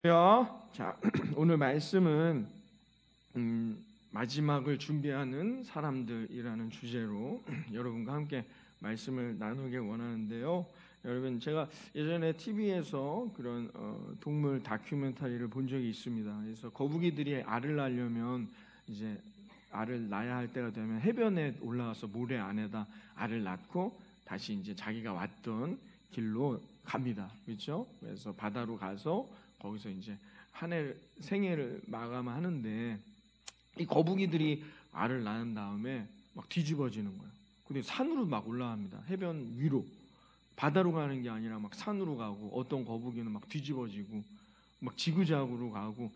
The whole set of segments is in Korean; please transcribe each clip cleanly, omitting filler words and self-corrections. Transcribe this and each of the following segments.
자, 오늘 말씀은 마지막을 준비하는 사람들이라는 주제로 여러분과 함께 말씀을 나누길 원하는데요. 여러분, 제가 예전에 TV에서 그런 동물 다큐멘터리를 본 적이 있습니다. 그래서 거북이들이 알을 낳으려면 이제 알을 낳아야 할 때가 되면 해변에 올라가서 모래 안에다 알을 낳고 다시 이제 자기가 왔던 길로 갑니다. 그렇죠? 그래서 바다로 가서 거기서 이제 한 해 생애를 마감하는데, 이 거북이들이 알을 낳은 다음에 막 뒤집어지는 거예요. 근데 산으로 막 올라갑니다. 해변 위로. 바다로 가는 게 아니라 막 산으로 가고, 어떤 거북이는 막 뒤집어지고 막 지그재그로 가고,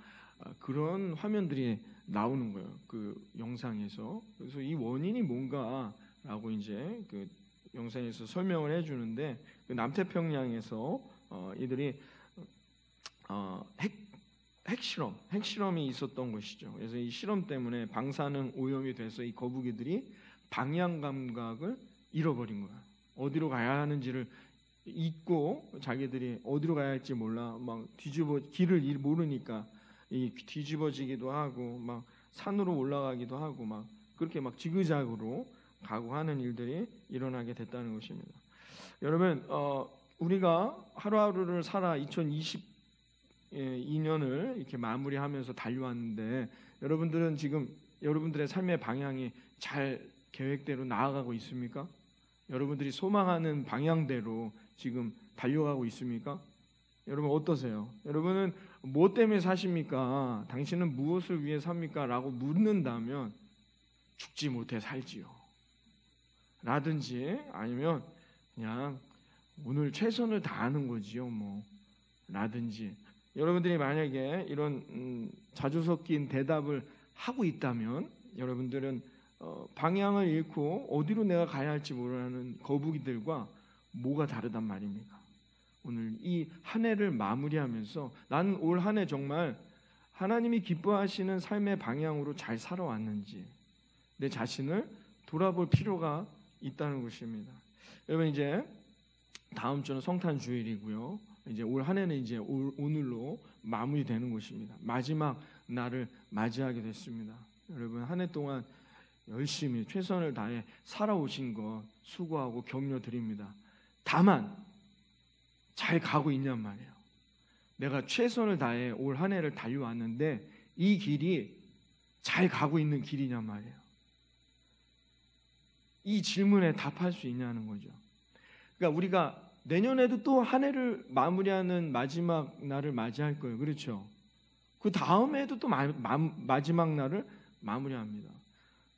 그런 화면들이 나오는 거예요, 그 영상에서. 그래서 이 원인이 뭔가라고 이제 그 영상에서 설명을 해주는데, 그 남태평양에서 이들이 핵실험이 있었던 것이죠. 그래서 이 실험 때문에 방사능 오염이 돼서 이 거북이들이 방향 감각을 잃어버린 거야. 어디로 가야 하는지를 잊고, 자기들이 어디로 가야 할지 몰라 막 길을 모르니까 이 뒤집어지기도 하고 막 산으로 올라가기도 하고 막 그렇게 막 지그재그로 가고 하는 일들이 일어나게 됐다는 것입니다. 여러분, 우리가 하루하루를 살아 2022년을 이렇게 마무리하면서 달려왔는데, 여러분들은 지금 여러분들의 삶의 방향이 잘 계획대로 나아가고 있습니까? 여러분들이 소망하는 방향대로 지금 달려가고 있습니까? 여러분 어떠세요? 여러분은 뭐 때문에 사십니까? 당신은 무엇을 위해 삽니까? 라고 묻는다면 죽지 못해 살지요 라든지, 아니면 그냥 오늘 최선을 다하는 거지요 뭐 라든지. 여러분들이 만약에 이런 자주 섞인 대답을 하고 있다면, 여러분들은 방향을 잃고 어디로 내가 가야 할지 모르는 거북이들과 뭐가 다르단 말입니까? 오늘 이 한 해를 마무리하면서 나는 올 한 해 정말 하나님이 기뻐하시는 삶의 방향으로 잘 살아왔는지 내 자신을 돌아볼 필요가 있다는 것입니다. 여러분, 이제 다음 주는 성탄 주일이고요. 이제 올 한 해는 이제 오늘로 마무리되는 것입니다. 마지막 날을 맞이하게 됐습니다. 여러분, 한 해 동안 열심히 최선을 다해 살아오신 것 수고하고 격려드립니다. 다만 잘 가고 있냔 말이에요. 내가 최선을 다해 올 한 해를 달려왔는데 이 길이 잘 가고 있는 길이냔 말이에요. 이 질문에 답할 수 있냐는 거죠. 그러니까 우리가 내년에도 또 한 해를 마무리하는 마지막 날을 맞이할 거예요. 그렇죠? 그 다음에도 또 마지막 날을 마무리합니다.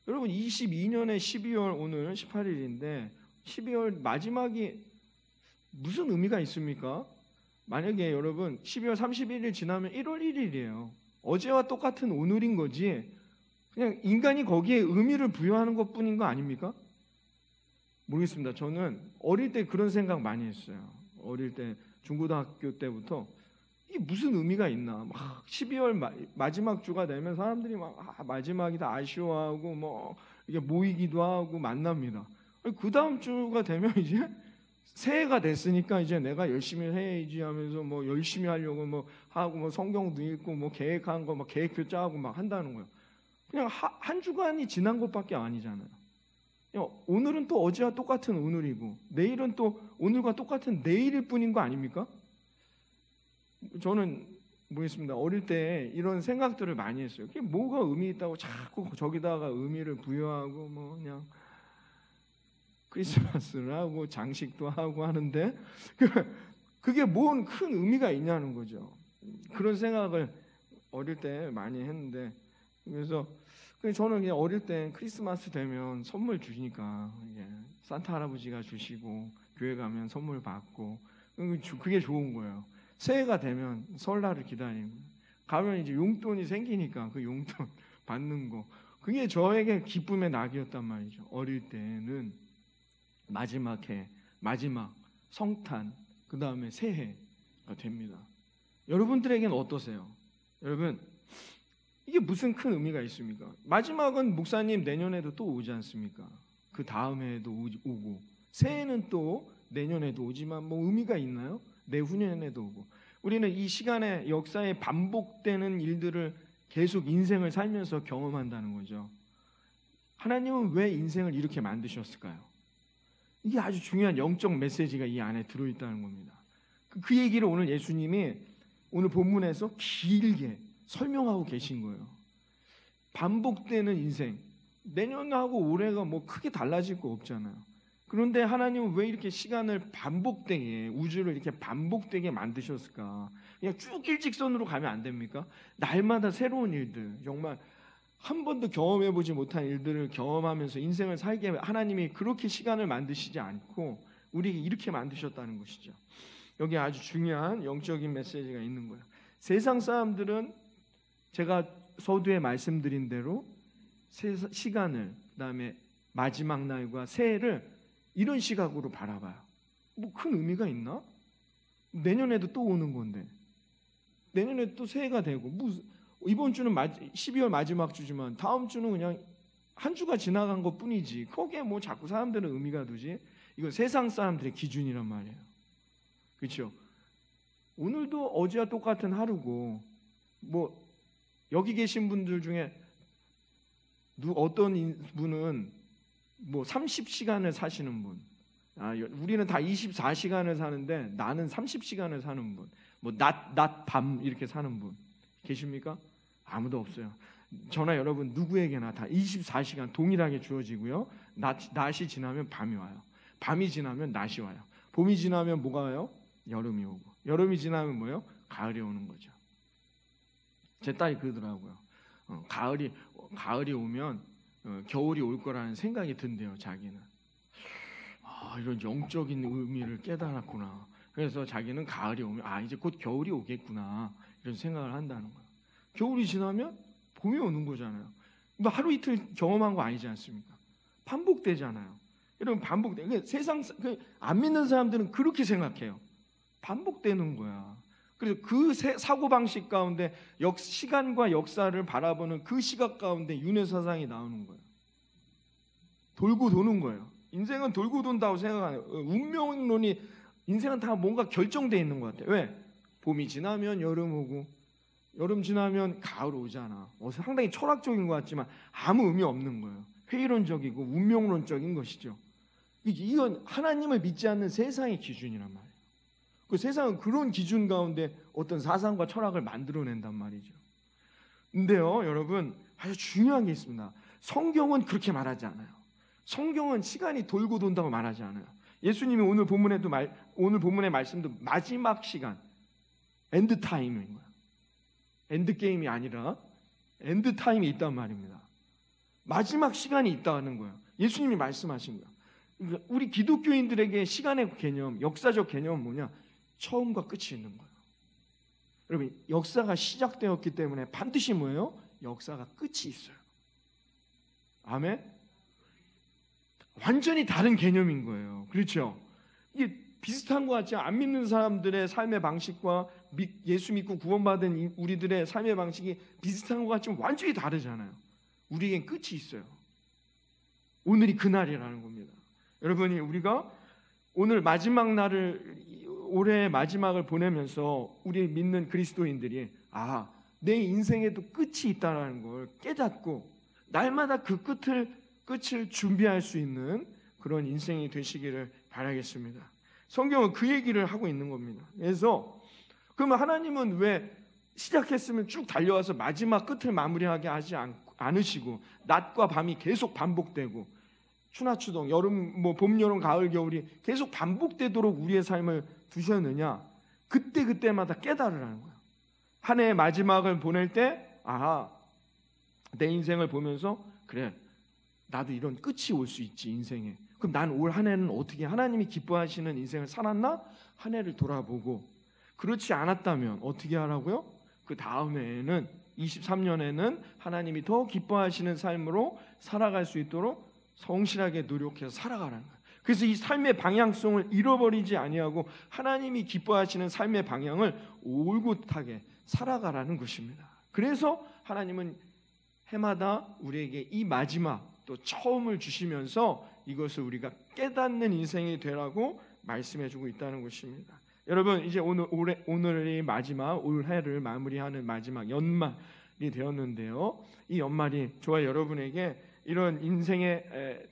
여러분, 22년의 12월 오늘 18일인데 12월 마지막이 무슨 의미가 있습니까? 만약에 여러분 12월 31일 지나면 1월 1일이에요. 어제와 똑같은 오늘인 거지, 그냥 인간이 거기에 의미를 부여하는 것뿐인 거 아닙니까? 모르겠습니다. 저는 어릴 때 그런 생각 많이 했어요. 어릴 때 중고등학교 때부터 이게 무슨 의미가 있나, 막 12월 마지막 주가 되면 사람들이 막 마지막이다 아쉬워하고 뭐 이게 모이기도 하고 만납니다. 그 다음 주가 되면 이제 새해가 됐으니까 이제 내가 열심히 해야지 하면서 뭐 열심히 하려고 뭐 하고 뭐 성경도 읽고 뭐 계획한 거 막 계획표 짜고 막 한다는 거예요. 그냥 한 주간이 지난 것밖에 아니잖아요. 오늘은 또 어제와 똑같은 오늘이고 내일은 또 오늘과 똑같은 내일일 뿐인 거 아닙니까? 저는 모르겠습니다. 어릴 때 이런 생각들을 많이 했어요. 그게 뭐가 의미 있다고 자꾸 저기다가 의미를 부여하고 뭐 그냥 크리스마스를 하고 장식도 하고 하는데 그게 뭔 큰 의미가 있냐는 거죠. 그런 생각을 어릴 때 많이 했는데, 그래서 저는 그냥 어릴 때 크리스마스 되면 선물 주시니까 산타 할아버지가 주시고 교회 가면 선물 받고 그게 좋은 거예요. 새해가 되면 설날을 기다리고 가면 이제 용돈이 생기니까 그 용돈 받는 거, 그게 저에게 기쁨의 낙이었단 말이죠. 어릴 때는 마지막 해, 마지막 성탄, 그 다음에 새해가 됩니다. 여러분들에게는 어떠세요? 여러분, 이게 무슨 큰 의미가 있습니까? 마지막은 목사님 내년에도 또 오지 않습니까? 그 다음 해에도 오고 새해는 또 내년에도 오지만 뭐 의미가 있나요? 내후년에도 오고. 우리는 이 시간의 역사에 반복되는 일들을 계속 인생을 살면서 경험한다는 거죠. 하나님은 왜 인생을 이렇게 만드셨을까요? 이게 아주 중요한 영적 메시지가 이 안에 들어있다는 겁니다. 그 얘기를 오늘 예수님이 오늘 본문에서 길게 설명하고 계신 거예요. 반복되는 인생, 내년하고 올해가 뭐 크게 달라질 거 없잖아요. 그런데 하나님은 왜 이렇게 시간을 반복되게, 우주를 이렇게 반복되게 만드셨을까? 그냥 쭉 일직선으로 가면 안 됩니까? 날마다 새로운 일들, 정말 한 번도 경험해보지 못한 일들을 경험하면서 인생을 살게 하나님이 그렇게 시간을 만드시지 않고 우리에게 이렇게 만드셨다는 것이죠. 여기 아주 중요한 영적인 메시지가 있는 거예요. 세상 사람들은 제가 서두에 말씀드린 대로 시간을, 그다음에 마지막 날과 새해를 이런 시각으로 바라봐요. 뭐 큰 의미가 있나? 내년에도 또 오는 건데, 내년에 또 새해가 되고, 이번 주는 12월 마지막 주지만 다음 주는 그냥 한 주가 지나간 것 뿐이지, 거기에 뭐 자꾸 사람들은 의미가 두지? 이건 세상 사람들의 기준이란 말이에요. 그렇죠? 오늘도 어제와 똑같은 하루고, 뭐 여기 계신 분들 중에 어떤 분은 뭐 30시간을 사시는 분, 우리는 다 24시간을 사는데 나는 30시간을 사는 분, 뭐 낮 밤 이렇게 사는 분 계십니까? 아무도 없어요. 저나 여러분 누구에게나 다 24시간 동일하게 주어지고요. 낮이 지나면 밤이 와요. 밤이 지나면 낮이 와요. 봄이 지나면 뭐가 와요? 여름이 오고, 여름이 지나면 뭐예요? 가을이 오는 거죠. 제 딸이 그러더라고요. 가을이 오면 겨울이 올 거라는 생각이 든대요. 자기는 이런 영적인 의미를 깨달았구나. 그래서 자기는 가을이 오면 이제 곧 겨울이 오겠구나 이런 생각을 한다는 거예요. 겨울이 지나면 봄이 오는 거잖아요. 뭐 하루 이틀 경험한 거 아니지 않습니까? 반복되잖아요. 여러분 반복돼. 그러니까 세상 안 믿는 사람들은 그렇게 생각해요. 반복되는 거야. 그래서 그 사고방식 가운데 시간과 역사를 바라보는 그 시각 가운데 윤회사상이 나오는 거예요. 돌고 도는 거예요. 인생은 돌고 돈다고 생각하는 거예요. 운명론이, 인생은 다 뭔가 결정되어 있는 것 같아요. 왜? 봄이 지나면 여름 오고, 여름 지나면 가을 오잖아. 상당히 철학적인 것 같지만 아무 의미 없는 거예요. 회의론적이고 운명론적인 것이죠. 이건 하나님을 믿지 않는 세상의 기준이란 말이에요. 그 세상은 그런 기준 가운데 어떤 사상과 철학을 만들어낸단 말이죠. 근데요, 여러분, 아주 중요한 게 있습니다. 성경은 그렇게 말하지 않아요. 성경은 시간이 돌고 돈다고 말하지 않아요. 예수님이 오늘 본문의 말씀도 마지막 시간, 엔드 타임인 거예요. 엔드 게임이 아니라 엔드 타임이 있단 말입니다. 마지막 시간이 있다는 거예요. 예수님이 말씀하신 거예요. 그러니까 우리 기독교인들에게 시간의 개념, 역사적 개념은 뭐냐? 처음과 끝이 있는 거예요. 여러분, 역사가 시작되었기 때문에 반드시 뭐예요? 역사가 끝이 있어요. 아멘? 완전히 다른 개념인 거예요. 그렇죠? 이게 비슷한 것 같지? 안 믿는 사람들의 삶의 방식과 예수 믿고 구원받은 우리들의 삶의 방식이 비슷한 것 같지만 완전히 다르잖아요. 우리에겐 끝이 있어요. 오늘이 그날이라는 겁니다. 여러분이 우리가 오늘 마지막 날을, 올해의 마지막을 보내면서 우리 믿는 그리스도인들이 내 인생에도 끝이 있다는 걸 깨닫고 날마다 그 끝을 준비할 수 있는 그런 인생이 되시기를 바라겠습니다. 성경은 그 얘기를 하고 있는 겁니다. 그래서 그러면 하나님은 왜 시작했으면 쭉 달려와서 마지막 끝을 마무리하게 하지 않으시고 낮과 밤이 계속 반복되고 추나추동, 여름, 봄, 여름, 가을, 겨울이 계속 반복되도록 우리의 삶을 두셨느냐? 그때마다 깨달으라는 거예요. 한 해의 마지막을 보낼 때 내 인생을 보면서 그래, 나도 이런 끝이 올 수 있지 인생에. 그럼 난 올 한 해는 어떻게 하나님이 기뻐하시는 인생을 살았나? 한 해를 돌아보고, 그렇지 않았다면 어떻게 하라고요? 그 다음에는 23년에는 하나님이 더 기뻐하시는 삶으로 살아갈 수 있도록 성실하게 노력해서 살아가라는 거예요. 그래서 이 삶의 방향성을 잃어버리지 아니하고 하나님이 기뻐하시는 삶의 방향을 올곧하게 살아가라는 것입니다. 그래서 하나님은 해마다 우리에게 이 마지막 또 처음을 주시면서 이것을 우리가 깨닫는 인생이 되라고 말씀해주고 있다는 것입니다. 여러분 이제 오늘이 마지막 올해를 마무리하는 마지막 연말이 되었는데요. 이 연말이 저와 여러분에게 이런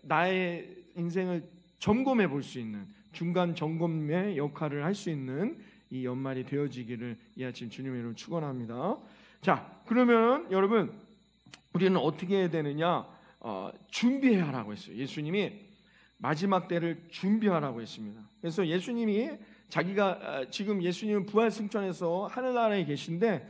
나의 인생을 점검해 볼 수 있는 중간 점검의 역할을 할 수 있는 이 연말이 되어지기를 이 아침 주님의 이름으로 축원합니다. 자, 그러면 여러분 우리는 어떻게 해야 되느냐? 준비해야 하라고 했어요. 예수님이 마지막 때를 준비하라고 했습니다. 그래서 예수님이 지금 예수님은 부활 승천해서 하늘나라에 계신데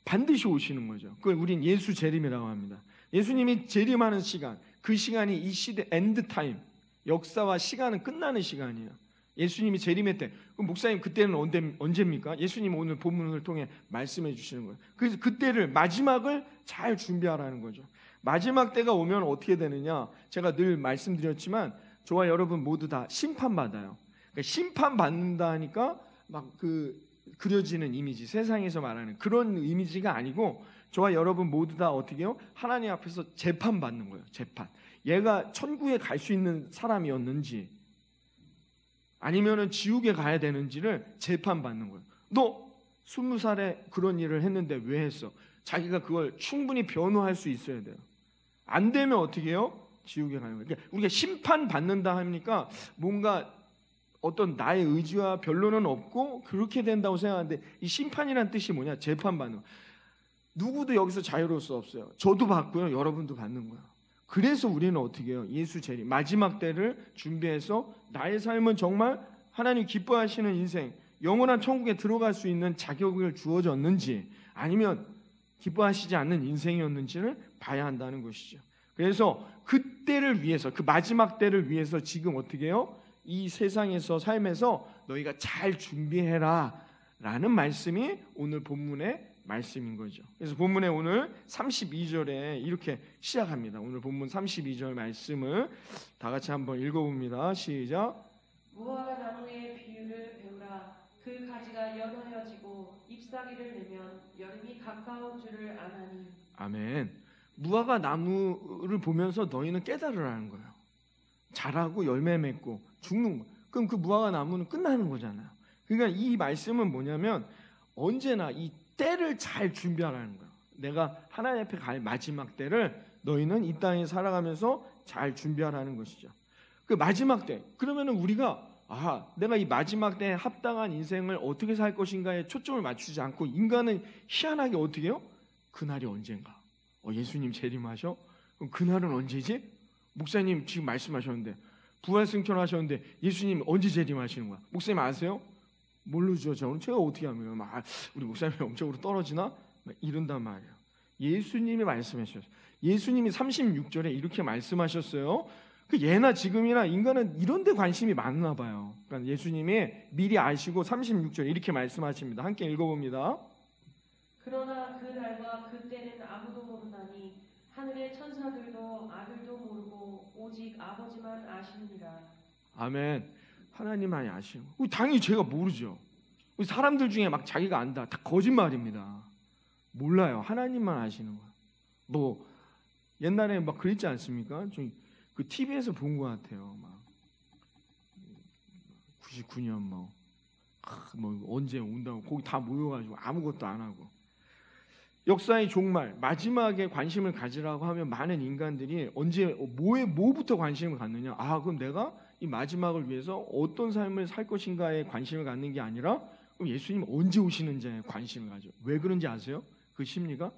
반드시 오시는 거죠. 그걸 우린 예수 재림이라고 합니다. 예수님이 재림하는 시간, 그 시간이 이 시대 엔드 타임, 역사와 시간은 끝나는 시간이에요. 예수님이 재림했대. 그럼 목사님 그때는 언제입니까? 예수님 오늘 본문을 통해 말씀해 주시는 거예요. 그래서 그때를 마지막을 잘 준비하라는 거죠. 마지막 때가 오면 어떻게 되느냐? 제가 늘 말씀드렸지만 저와 여러분 모두 다 심판받아요. 그러니까 심판받는다 하니까 막 그려지는 이미지, 세상에서 말하는 그런 이미지가 아니고 저와 여러분 모두 다 어떻게 해요? 하나님 앞에서 재판받는 거예요. 재판. 얘가 천국에 갈 수 있는 사람이었는지 아니면은 지옥에 가야 되는지를 재판받는 거예요. 너 20살에 그런 일을 했는데 왜 했어? 자기가 그걸 충분히 변호할 수 있어야 돼요. 안 되면 어떻게 해요? 지옥에 가는 거예요. 그러니까 우리가 심판받는다 하니까 뭔가 어떤 나의 의지와 변론은 없고 그렇게 된다고 생각하는데 이 심판이란 뜻이 뭐냐? 재판받는 거. 누구도 여기서 자유로울 수 없어요. 저도 받고요. 여러분도 받는 거예요. 그래서 우리는 어떻게 해요? 예수 재림 마지막 때를 준비해서 나의 삶은 정말 하나님 기뻐하시는 인생, 영원한 천국에 들어갈 수 있는 자격을 주어졌는지 아니면 기뻐하시지 않는 인생이었는지를 봐야 한다는 것이죠. 그래서 그때를 위해서, 그 마지막 때를 위해서 지금 어떻게 해요? 이 세상에서 삶에서 너희가 잘 준비해라 라는 말씀이 오늘 본문의 말씀인 거죠. 그래서 본문에 오늘 32절에 이렇게 시작합니다. 오늘 본문 32절 말씀을 다 같이 한번 읽어봅니다. 시작. 무화과 나무의 비유를 배우라. 그 가지가 연하여지고 잎사귀를 내면 여름이 가까운 줄을 아나니. 아멘. 무화과 나무를 보면서 너희는 깨달으라는 거예요. 자라고 열매 맺고 죽는 거. 그럼 그 무화과 나무는 끝나는 거잖아요. 그러니까 이 말씀은 뭐냐면 언제나 이 때를 잘 준비하라는 거예요. 내가 하나님 앞에 갈 마지막 때를 너희는 이 땅에 살아가면서 잘 준비하라는 것이죠. 그 마지막 때, 그러면은 우리가 내가 이 마지막 때에 합당한 인생을 어떻게 살 것인가에 초점을 맞추지 않고 인간은 희한하게 어떻게 해요? 그날이 언젠가? 예수님 재림하셔? 그럼 그날은 언제지? 목사님 지금 말씀하셨는데 부활 승천하셨는데 예수님 언제 재림하시는 거야? 목사님 아세요? 모르죠. 저는 제가 어떻게 하면 우리 목사님이 영적으로 떨어지나? 이런단 말이에요. 예수님이 말씀하셨어요. 예수님이 36절에 이렇게 말씀하셨어요. 그 예나 지금이나 인간은 이런 데 관심이 많나 봐요. 그러니까 예수님이 미리 아시고 36절에 이렇게 말씀하십니다. 함께 읽어봅니다. 그러나 그 날과 그 때는 아무도 모르나니 하늘의 천사들도 아들도 모르고 오직 아버지만 아시느니라. 아멘. 하나님만이 아시는 거예요. 당연히 제가 모르죠. 사람들 중에 막 자기가 안다. 다 거짓말입니다. 몰라요. 하나님만 아시는 거예요. 뭐 옛날에 막 그랬지 않습니까? 좀 그 TV에서 본 것 같아요. 막 99년 뭐 언제 온다고 거기 다 모여가지고 아무것도 안 하고 역사의 종말 마지막에 관심을 가지라고 하면 많은 인간들이 언제 뭐부터 관심을 갖느냐? 그럼 내가 이 마지막을 위해서 어떤 삶을 살 것인가에 관심을 갖는 게 아니라 그럼 예수님 언제 오시는지에 관심을 가져. 왜 그런지 아세요? 그 심리가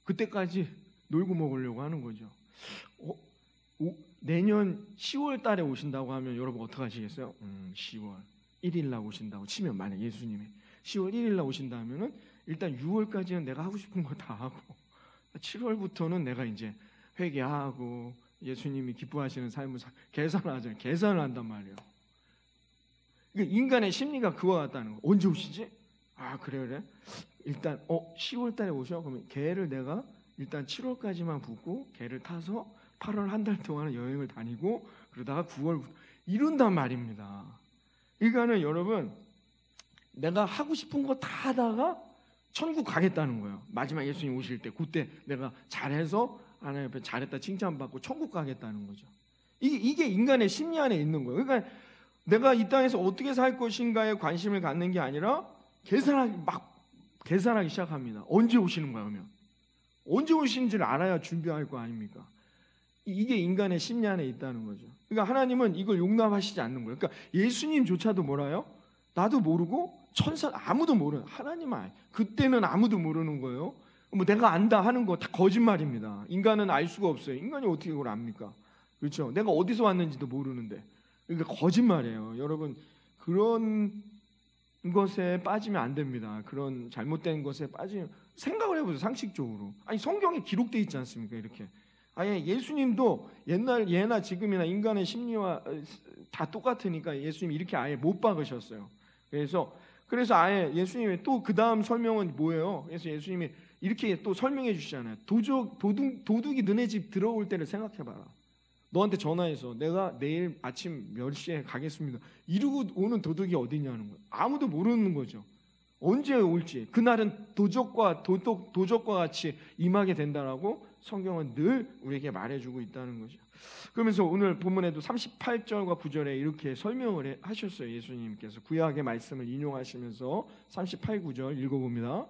그때까지 놀고 먹으려고 하는 거죠. 내년 10월 달에 오신다고 하면 여러분 어떻게 하시겠어요? 10월 1일 날 오신다고 치면 만약 예수님이 10월 1일 날 오신다 하면은 일단 6월까지는 내가 하고 싶은 거 다 하고 7월부터는 내가 이제 회개하고 예수님이 기뻐하시는 삶을 계산하잖아요. 계산을 한단 말이에요. 그러니까 인간의 심리가 그와 같다는 거. 언제 오시지? 그래. 일단 10월 달에 오셔. 그러면 개를 내가 일단 7월까지만 붓고 개를 타서 8월 한 달 동안은 여행을 다니고 그러다가 9월부터 이런단 말입니다. 그러니까는 여러분 내가 하고 싶은 거 다 하다가 천국 가겠다는 거예요. 마지막 예수님 오실 때 그때 내가 잘해서 하나님 앞에 잘했다 칭찬받고 천국 가겠다는 거죠. 이게 인간의 심리 안에 있는 거예요. 그러니까 내가 이 땅에서 어떻게 살 것인가에 관심을 갖는 게 아니라 계산하기 시작합니다. 언제 오시는 거야 그러면? 언제 오시는지를 알아야 준비할 거 아닙니까? 이게 인간의 심리 안에 있다는 거죠. 그러니까 하나님은 이걸 용납하시지 않는 거예요. 그러니까 예수님조차도 몰라요. 나도 모르고 천사 아무도 모르는 하나님은 그때는 아무도 모르는 거예요. 뭐 내가 안다 하는 거 다 거짓말입니다. 인간은 알 수가 없어요. 인간이 어떻게 그걸 압니까? 그렇죠? 내가 어디서 왔는지도 모르는데. 그러니까 거짓말이에요. 여러분 그런 것에 빠지면 안 됩니다. 그런 잘못된 것에 빠지면 생각을 해보세요. 상식적으로. 아니 성경에 기록되어 있지 않습니까? 이렇게. 아예 예수님도 예나 지금이나 인간의 심리와 다 똑같으니까 예수님이 이렇게 아예 못 박으셨어요. 그래서 아예 예수님이 또 그 다음 설명은 뭐예요? 그래서 예수님이 이렇게 또 설명해 주시잖아요. 도둑이 너네 집 들어올 때를 생각해봐라. 너한테 전화해서 내가 내일 아침 몇 시에 가겠습니다. 이러고 오는 도둑이 어디냐는 거예요. 아무도 모르는 거죠. 언제 올지. 그날은 도적과 같이 임하게 된다라고 성경은 늘 우리에게 말해주고 있다는 거죠. 그러면서 오늘 본문에도 38절과 9절에 이렇게 설명을 하셨어요. 예수님께서 구약의 말씀을 인용하시면서 38, 9절 읽어봅니다.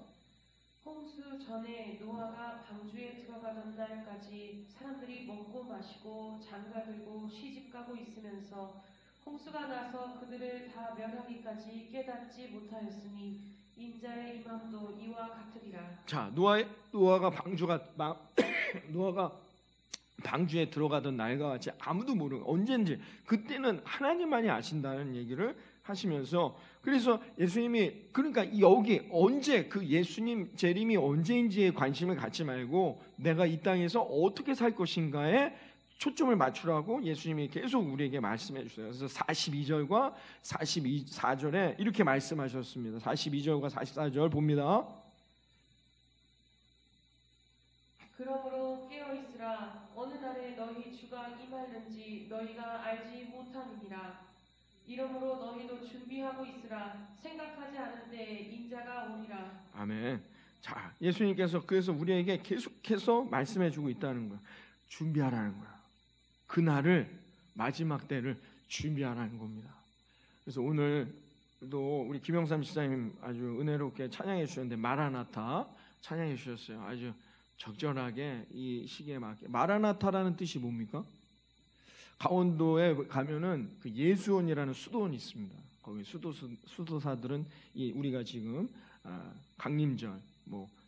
홍수 전에 노아가 방주에 들어가던 날까지 사람들이 먹고 마시고 장가들고 시집가고 있으면서 홍수가 나서 그들을 다 멸하기까지 깨닫지 못하였으니 인자의 임함도 이와 같으리라. 자, 노아가 방주에 들어가던 날과 같이 아무도 모르는 언제인지 그때는 하나님만이 아신다는 얘기를 하시면서 그래서 예수님이 그러니까 여기 언제 그 예수님 재림이 언제인지에 관심을 갖지 말고 내가 이 땅에서 어떻게 살 것인가에 초점을 맞추라고 예수님이 계속 우리에게 말씀해 주세요. 그래서 42절과 44절에 이렇게 말씀하셨습니다. 42절과 44절 봅니다. 그러므로 깨어있으라. 어느 날에 너희 주가 임하는지 너희가 알지 못함이니라. 이러므로 너희도 준비하고 있으라. 생각하지 않은 때에 인자가 오리라. 아멘. 자, 예수님께서 그래서 우리에게 계속해서 말씀해주고 있다는 거야. 준비하라는 거야. 그날을 마지막 때를 준비하라는 겁니다. 그래서 오늘도 우리 김영삼 지사님 아주 은혜롭게 찬양해 주셨는데 마라나타 찬양해 주셨어요. 아주 적절하게 이 시기에 맞게. 마라나타라는 뜻이 뭡니까? 강원도에 가면은 그 예수원이라는 수도원이 있습니다. 거기 수도사들은 우리가 지금 강림절,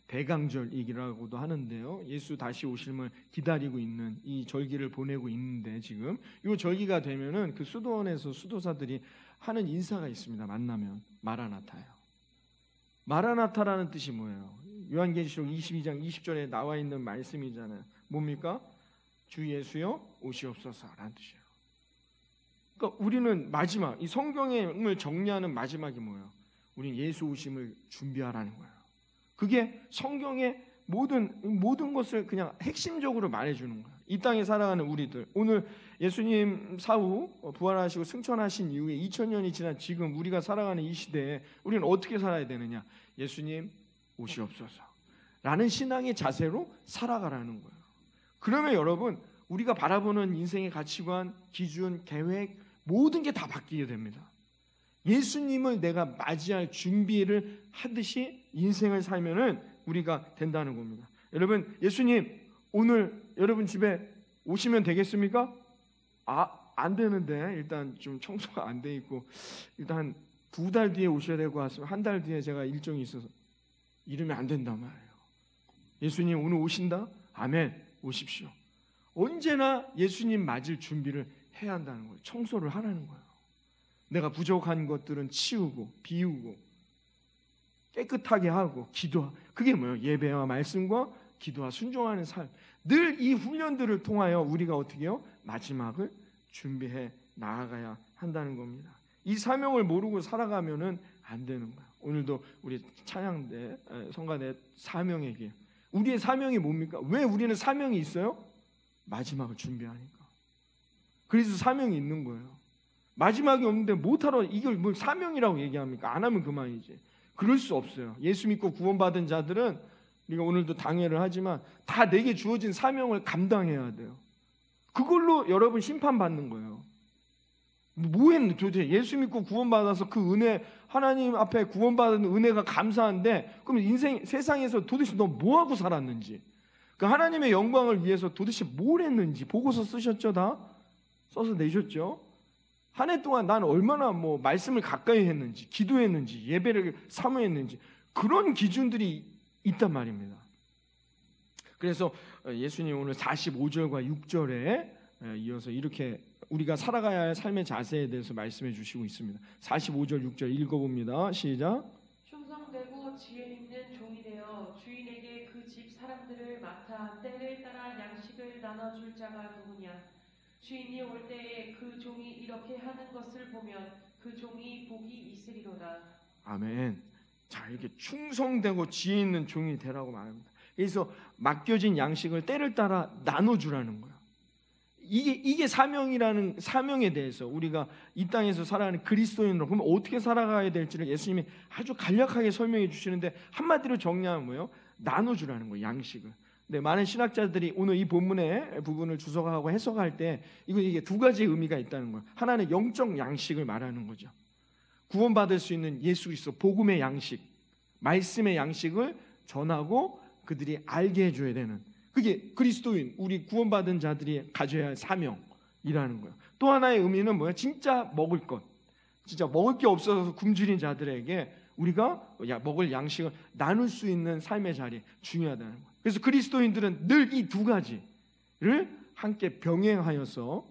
대강절이라고도 하는데요. 예수 다시 오심을 기다리고 있는 이 절기를 보내고 있는데 지금 이 절기가 되면은 그 수도원에서 수도사들이 하는 인사가 있습니다. 만나면 마라나타예요. 마라나타라는 뜻이 뭐예요? 요한계시록 22장 20절에 나와 있는 말씀이잖아요. 뭡니까? 주 예수여 오시옵소서라는 뜻이에요. 그러니까 우리는 마지막 이 성경을 정리하는 마지막이 뭐예요? 우리는 예수 오심을 준비하라는 거예요. 그게 성경의 모든 것을 그냥 핵심적으로 말해주는 거예요. 이 땅에 살아가는 우리들 오늘 예수님 사후 부활하시고 승천하신 이후에 2000년이 지난 지금 우리가 살아가는 이 시대에 우리는 어떻게 살아야 되느냐? 예수님 오시옵소서 라는 신앙의 자세로 살아가라는 거예요. 그러면 여러분 우리가 바라보는 인생의 가치관, 기준, 계획 모든 게 다 바뀌게 됩니다. 예수님을 내가 맞이할 준비를 하듯이 인생을 살면은 우리가 된다는 겁니다. 여러분 예수님 오늘 여러분 집에 오시면 되겠습니까? 안 되는데 일단 좀 청소가 안 돼 있고 일단 2달 뒤에 오셔야 될 것 같습니다. 1달 뒤에 제가 일정이 있어서 이러면 안 된단 말이에요. 예수님 오늘 오신다? 아멘. 오십시오. 언제나 예수님 맞을 준비를 해야 한다는 거예요. 청소를 하라는 거예요. 내가 부족한 것들은 치우고 비우고 깨끗하게 하고 기도하고 그게 뭐예요? 예배와 말씀과 기도와 순종하는 삶. 늘 이 훈련들을 통하여 우리가 어떻게 해요? 마지막을 준비해 나아가야 한다는 겁니다. 이 사명을 모르고 살아가면은 안 되는 거예요. 오늘도 우리 찬양대 성가대 사명에게 우리의 사명이 뭡니까? 왜 우리는 사명이 있어요? 마지막을 준비하니까. 그래서 사명이 있는 거예요. 마지막이 없는데 못하러 이걸 뭘 사명이라고 얘기합니까? 안 하면 그만이지. 그럴 수 없어요. 예수 믿고 구원받은 자들은 우리가 오늘도 당회를 하지만 다 내게 주어진 사명을 감당해야 돼요. 그걸로 여러분 심판받는 거예요. 뭐 했는데 도대체 예수 믿고 구원받아서 그 은혜 하나님 앞에 구원받은 은혜가 감사한데 그럼 인생 세상에서 도대체 너 뭐하고 살았는지 그 하나님의 영광을 위해서 도대체 뭘 했는지 보고서 쓰셨죠? 다 써서 내셨죠? 한 해 동안 난 얼마나 뭐 말씀을 가까이 했는지 기도했는지 예배를 사모했는지 그런 기준들이 있단 말입니다. 그래서 예수님 오늘 45절과 6절에 이어서 이렇게 우리가 살아가야 할 삶의 자세에 대해서 말씀해 주시고 있습니다. 45절 6절 읽어봅니다. 시작. 충성되고 지혜 있는 종이 되어 주인에게 그 집 사람들을 맡아 때를 따라 양식을 나눠줄 자가 누구냐. 주인이 올 때에 그 종이 이렇게 하는 것을 보면 그 종이 복이 있으리로다. 아멘. 자, 이렇게 충성되고 지혜 있는 종이 되라고 말합니다. 그래서 맡겨진 양식을 때를 따라 나눠주라는 거예요. 이게 사명이라는 사명에 대해서 우리가 이 땅에서 살아가는 그리스도인으로 그러면 어떻게 살아가야 될지를 예수님이 아주 간략하게 설명해 주시는데 한마디로 정리하면 뭐예요? 나눠주라는 거예요. 양식을. 근데 많은 신학자들이 오늘 이 본문의 부분을 주석하고 해석할 때 이게 두 가지 의미가 있다는 거예요. 하나는 영적 양식을 말하는 거죠. 구원받을 수 있는 예수 그리스도 복음의 양식, 말씀의 양식을 전하고 그들이 알게 해줘야 되는 그게 그리스도인 우리 구원받은 자들이 가져야 할 사명이라는 거예요. 또 하나의 의미는 뭐예요? 진짜 먹을 것, 진짜 먹을 게 없어서 굶주린 자들에게 우리가 먹을 양식을 나눌 수 있는 삶의 자리 중요하다는 거예요. 그래서 그리스도인들은 늘 이 두 가지를 함께 병행하여서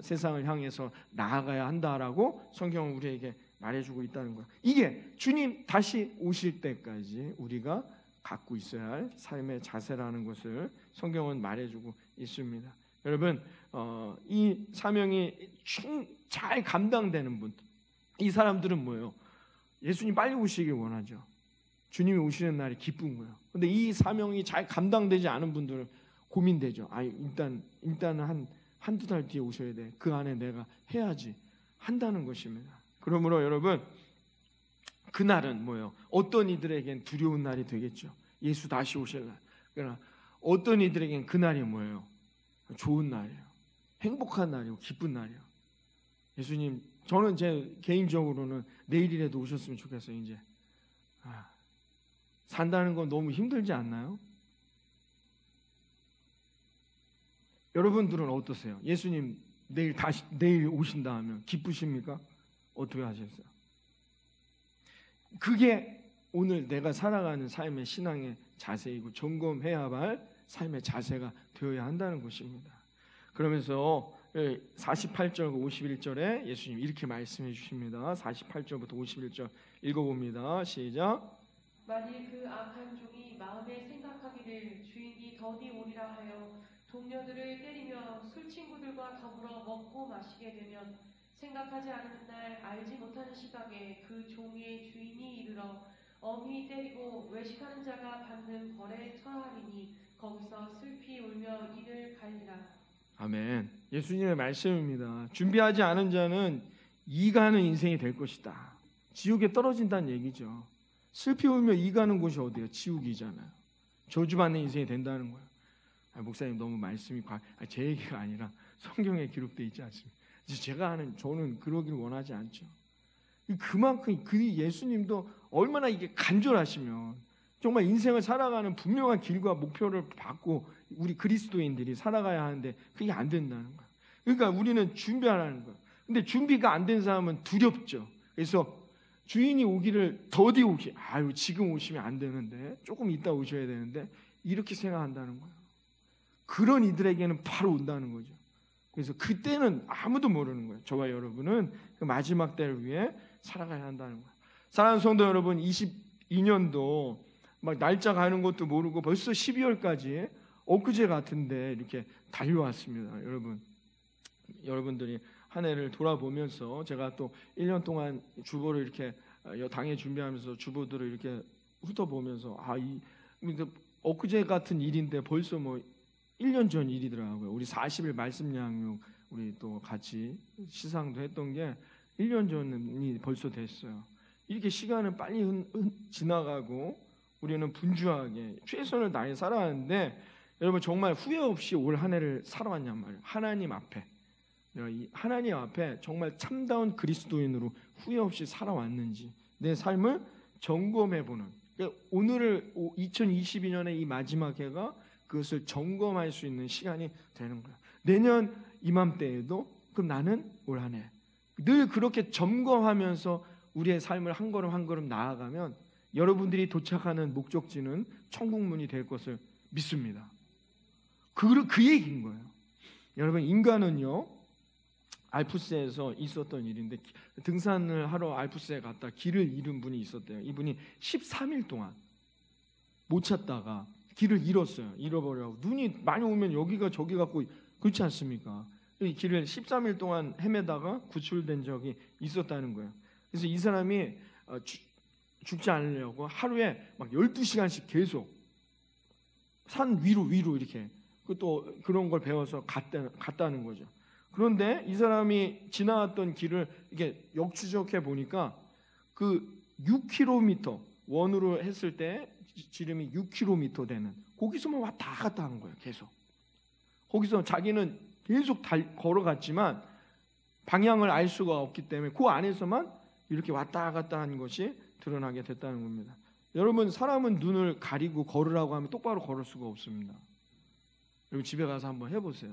세상을 향해서 나아가야 한다라고 성경은 우리에게 말해주고 있다는 거예요. 이게 주님 다시 오실 때까지 우리가 갖고 있어야 할 삶의 자세라는 것을 성경은 말해주고 있습니다. 여러분, 이 사명이 잘 감당되는 분, 이 사람들은 뭐예요? 예수님 빨리 오시길 원하죠. 주님이 오시는 날이 기쁜 거예요. 근데 이 사명이 잘 감당되지 않은 분들은 고민되죠. 일단은 한두 달 뒤에 오셔야 돼. 그 안에 내가 해야지 한다는 것입니다. 그러므로 여러분, 그날은 뭐예요? 어떤 이들에겐 두려운 날이 되겠죠. 예수 다시 오실 날. 그러나 어떤 이들에겐 그날이 뭐예요? 좋은 날이에요. 행복한 날이고 기쁜 날이에요. 예수님, 저는 제 개인적으로는 내일이라도 오셨으면 좋겠어요. 이제 산다는 건 너무 힘들지 않나요? 여러분들은 어떠세요? 예수님 내일 오신다 하면 기쁘십니까? 어떻게 하셨어요? 그게 오늘 내가 살아가는 삶의 신앙의 자세이고 점검해야 할 삶의 자세가 되어야 한다는 것입니다. 그러면서 48절 51절에 예수님 이렇게 말씀해 주십니다. 48절부터 51절 읽어봅니다. 시작. 만일 그 악한 종이 마음에 생각하기를 주인이 더디 오리라 하여 동료들을 때리며 술 친구들과 더불어 먹고 마시게 되면 생각하지 않은 날 알지 못하는 시각에 그 종의 주인이 이르러 엄히 때리고 외식하는 자가 받는 벌에 처하리니 거기서 슬피 울며 이를 갈리라. 아멘. 예수님의 말씀입니다. 준비하지 않은 자는 이가는 인생이 될 것이다. 지옥에 떨어진다는 얘기죠. 슬피 울며 이가는 곳이 어디예요? 지옥이잖아요. 저주받는 인생이 된다는 거예요. 목사님 너무 말씀이 제 얘기가 아니라 성경에 기록되어 있지 않습니까? 저는 그러길 원하지 않죠. 그만큼 그 예수님도 얼마나 이게 간절하시면 정말 인생을 살아가는 분명한 길과 목표를 받고 우리 그리스도인들이 살아가야 하는데 그게 안 된다는 거예요. 그러니까 우리는 준비하라는 거예요. 근데 준비가 안 된 사람은 두렵죠. 그래서 주인이 오기를 더디 오기, 지금 오시면 안 되는데 조금 이따 오셔야 되는데 이렇게 생각한다는 거예요. 그런 이들에게는 바로 온다는 거죠. 그래서 그때는 아무도 모르는 거예요. 저와 여러분은 그 마지막 때를 위해 살아가야 한다는 거예요. 사랑하는 성도 여러분, 22년도 막 날짜 가는 것도 모르고 벌써 12월까지 엊그제 같은데 이렇게 달려왔습니다. 여러분들이 한 해를 돌아보면서 제가 또 1년 동안 주보를 이렇게 당에 준비하면서 주보들을 이렇게 훑어보면서 엊그제 같은 일인데 벌써 1년 전 일이더라고요. 우리 40일 말씀 양육 우리 또 같이 시상도 했던 게 1년 전이 벌써 됐어요. 이렇게 시간은 빨리 지나가고 우리는 분주하게 최선을 다해 살아왔는데 여러분 정말 후회 없이 올 한 해를 살아왔냔 말이에요. 하나님 앞에 내가 이 하나님 앞에 정말 참다운 그리스도인으로 후회 없이 살아왔는지 내 삶을 점검해보는, 그러니까 오늘을 2022년의 이 마지막 해가 그것을 점검할 수 있는 시간이 되는 거야. 내년 이맘때에도 그럼 나는 올 한 해 늘 그렇게 점검하면서 우리의 삶을 한 걸음 한 걸음 나아가면 여러분들이 도착하는 목적지는 천국문이 될 것을 믿습니다. 그 얘기인 거예요. 여러분, 인간은요 알프스에서 있었던 일인데, 등산을 하러 알프스에 갔다 길을 잃은 분이 있었대요. 이분이 13일 동안 못 찾다가 길을 잃었어요. 잃어버려고 눈이 많이 오면 여기가 저기 같고 그렇지 않습니까? 이 길을 13일 동안 헤매다가 구출된 적이 있었다는 거예요. 그래서 이 사람이 죽지 않으려고 하루에 막 12시간씩 계속 산 위로 이렇게 또 그런 걸 배워서 갔다는 거죠. 그런데 이 사람이 지나왔던 길을 이렇게 역추적해 보니까 그 6km 원으로 했을 때 지름이 6km 되는, 거기서만 왔다 갔다 한 거예요. 계속 거기서 자기는 계속 걸어갔지만 방향을 알 수가 없기 때문에 그 안에서만 이렇게 왔다 갔다 한 것이 드러나게 됐다는 겁니다. 여러분, 사람은 눈을 가리고 걸으라고 하면 똑바로 걸을 수가 없습니다. 여러분 집에 가서 한번 해보세요.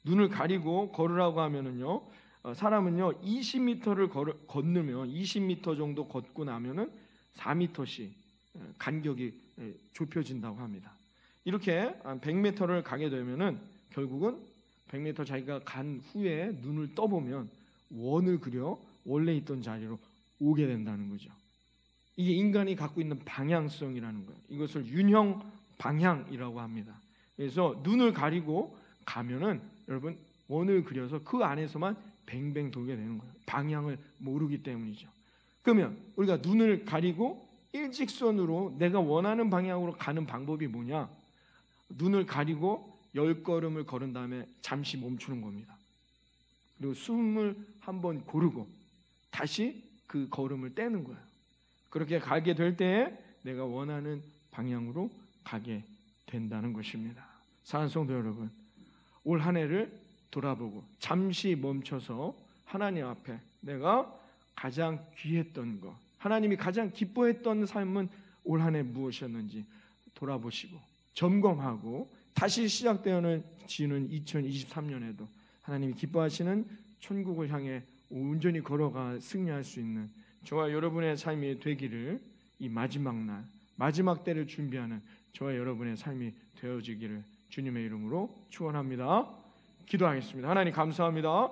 눈을 가리고 걸으라고 하면은요, 사람은요 20m를 건너면 20m 정도 걷고 나면은 4m씩 간격이 좁혀진다고 합니다. 이렇게 100m를 가게 되면은 결국은 100m 자기가 간 후에 눈을 떠보면 원을 그려 원래 있던 자리로 오게 된다는 거죠. 이게 인간이 갖고 있는 방향성이라는 거예요. 이것을 윤형 방향이라고 합니다. 그래서 눈을 가리고 가면은 여러분 원을 그려서 그 안에서만 뱅뱅 돌게 되는 거예요. 방향을 모르기 때문이죠. 그러면 우리가 눈을 가리고 일직선으로 내가 원하는 방향으로 가는 방법이 뭐냐? 눈을 가리고 10걸음을 걸은 다음에 잠시 멈추는 겁니다. 그리고 숨을 한번 고르고 다시 그 걸음을 떼는 거예요. 그렇게 가게 될 때에 내가 원하는 방향으로 가게 된다는 것입니다. 사랑하는 성도 여러분, 올 한 해를 돌아보고 잠시 멈춰서 하나님 앞에 내가 가장 귀했던 것, 하나님이 가장 기뻐했던 삶은 올 한 해 무엇이었는지 돌아보시고 점검하고 다시 시작되어지는 2023년에도 하나님이 기뻐하시는 천국을 향해 온전히 걸어가 승리할 수 있는 저와 여러분의 삶이 되기를, 이 마지막 날, 마지막 때를 준비하는 저와 여러분의 삶이 되어지기를 주님의 이름으로 축원합니다. 기도하겠습니다. 하나님 감사합니다.